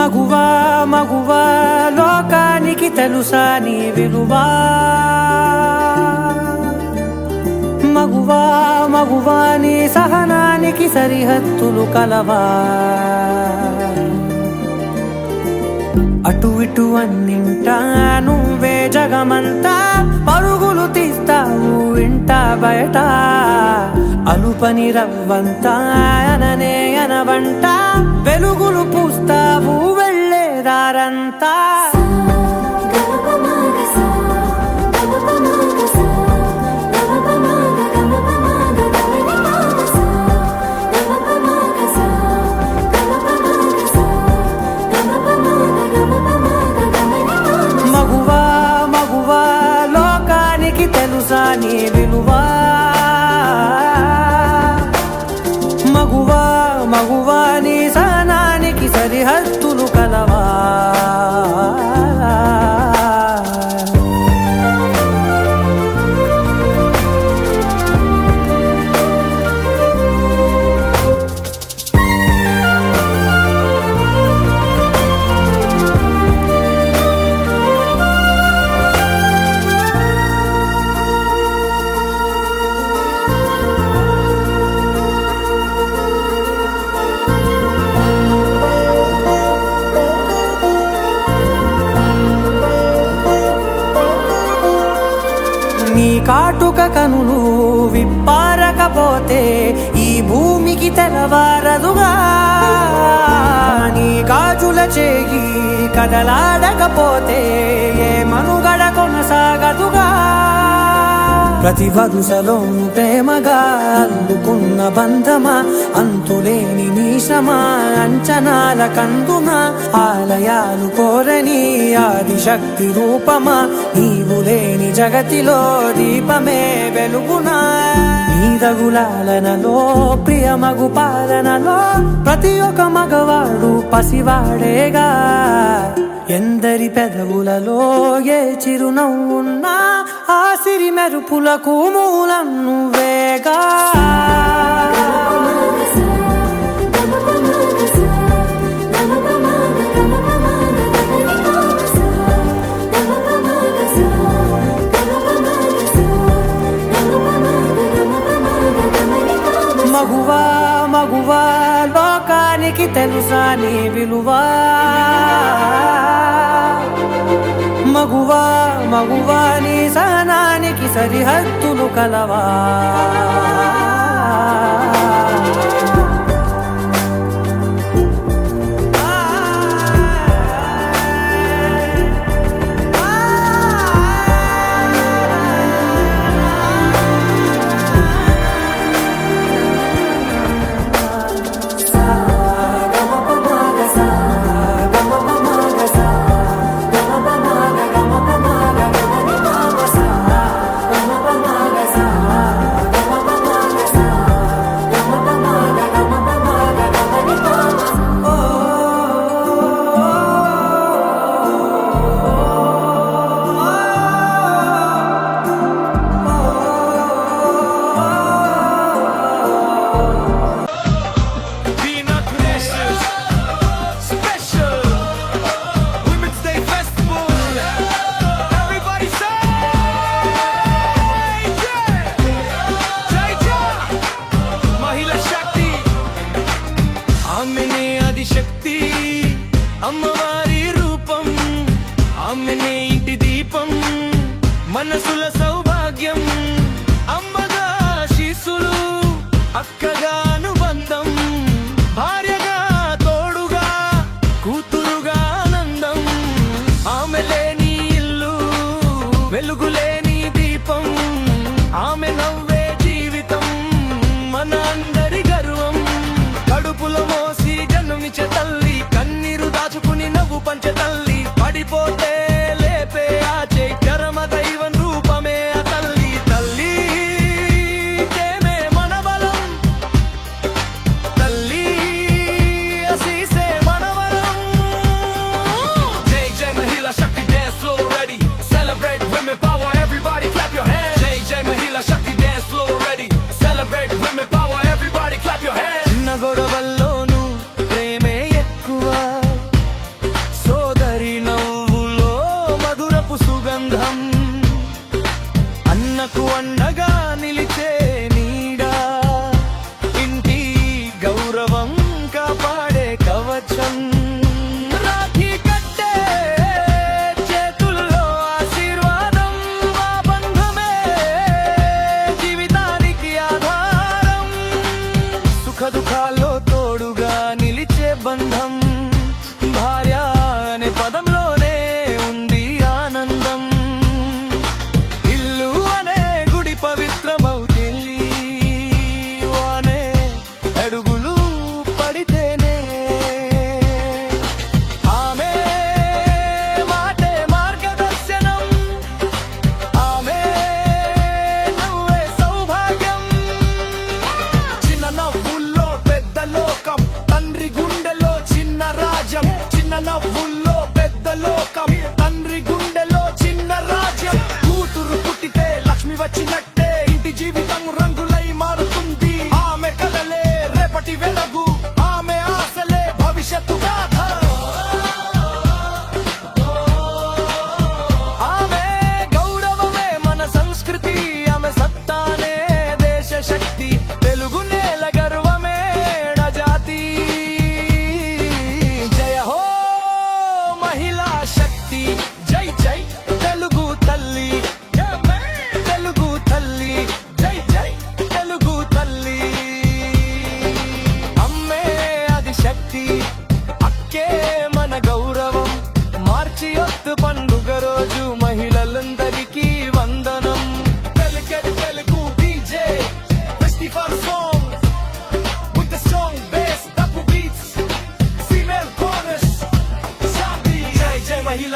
మగువా మగువా లోకానికి తెలుసా నీ విలువా మగువా మగువా నీ సహనానికి సరిహద్దులు కలవా అటు ఇటు అన్నింటా నువ్వే జగమంతా పరుగులు తీస్తావు ఇంట బయట అలుపని రవ్వంతా అననే అనవంట వెలుగులు పూస్తావు వెళ్ళేదారంతా మగువా మగువా లోకానికి తెలుసా నీ విలువా మగువా మగువా నీ సహనానికి సరిహద్దులు కలవా నీ కాటుక కనులు విప్పారకపోతే ఈ భూమికి తెలవారదుగా నీ గాజుల చేయి కదలాడకపోతే ఏ మనుగడ కొనసాగదుగా ప్రతి వరుసలోను ప్రేమగా అల్లుకున్న బంధమా అంతులేని నీ శ్రమ అంచనాల కందున ఆలయాలు కోరని ఆదిశక్తి రూపమా నీవు లేని జగతిలో దీపమే వెలుగునా నీ రఘులాలనలో ప్రియమగు పాలనలో ప్రతి ఒక్క మగవాడు పసివాడేగా ఎందరి పెదవులలో ఏ చిరునవ్వున్నా ఆ సిరి మెరుపులకు మూలం నువ్వేగా మగువా మగువా లోకానికి తెలుసా నీ విలువా మగువా మగువా నీ సహనానికి సరిహద్దులు కలవా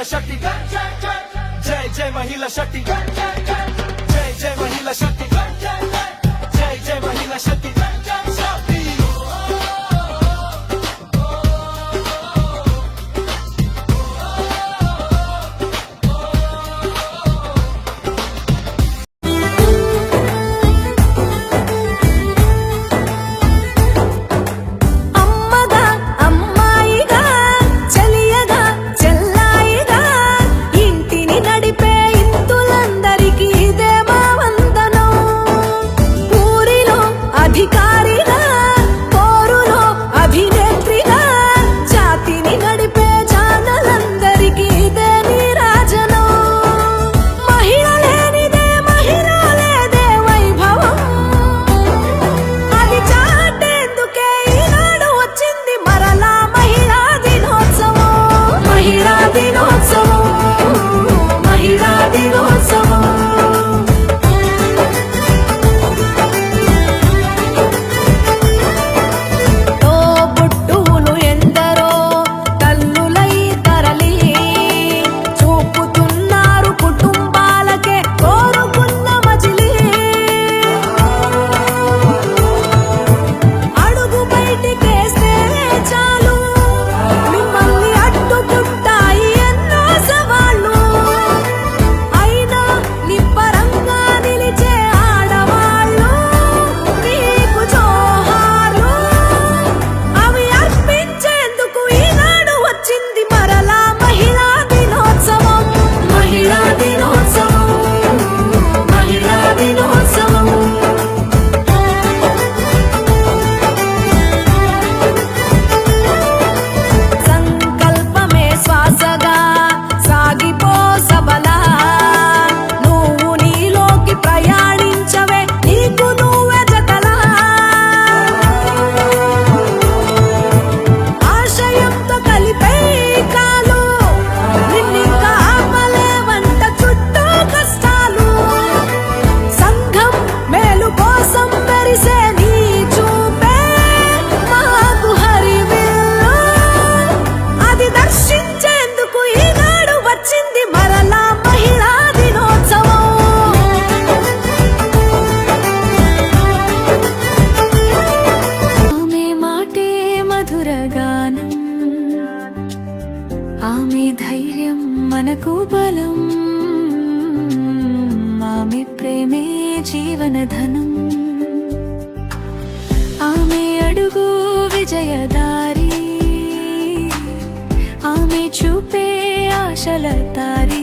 మహిళా శక్తి జై జై మహిళా శక్తి జై జై మహిళా శక్తి జై జై మహిళా శక్తి అమ్మగా అమ్మాయిగా చెలియగా చెల్లాయిగా ఇంటిని నడిపే ఇంతులందరికీ ఇదే మా వందనం. ఊరిలో అధికారిగా పోరులో అభినేత్రిగా జాతిని నడిపే జానలందరికీ ఇదే నీరాజనం. మహిళ లేనిదే మహిళ లేదే వైభవం. అది చాటేందుకే ఈనాడు వచ్చింది మరలా మహిళా దినోత్సవం. మహిళా దినోత్సవం, మహిళా దినోత్సవం. తోబుట్టువులు ఎందరో తల్లులై తరలి చూపుతున్నారు కుటుంబాలకే కోరుకున్న మజిలీ. అడుగు బయటికేస్తే చాలు మిమ్మల్ని అడ్డుకుంటాయి ఎన్నో సవాళ్ళు. అయినా నిబ్బరంగా నిలిచే ఆడవాళ్ళు మీకు జోహార్లు. అవి అర్పించేందుకు ఈనాడు వచ్చింది మరలా మహిళా దినోత్సవం. మహిళా దినోత్సవం, మహిళా దినోత్సవం. సంకల్పమే శ్వాసగా సాగిపో సబలా. నువ్వు నీలోకి ప్రయాణించవే నీకు నువ్వే జతలా. ఆశయంతో కలిపే కాలు నిన్నింకా ఆపలేవంట చుట్టూ కష్టాలు. సంఘం మేలు కోసం మెరిసే నీ చూపే మాకు హరివిల్లు. అది దర్శించేందుకు ఈనాడు వచ్చింది మరలా మహిళా దినోత్సవం. ఆమె మాటే మధుర గానం, ఆమె ధైర్యం మనకు బలం, ఆమె ప్రేమే జీవనధనం. ఆమె అడుగు విజయదారి, ఆమె చూపే ఆశల దారి.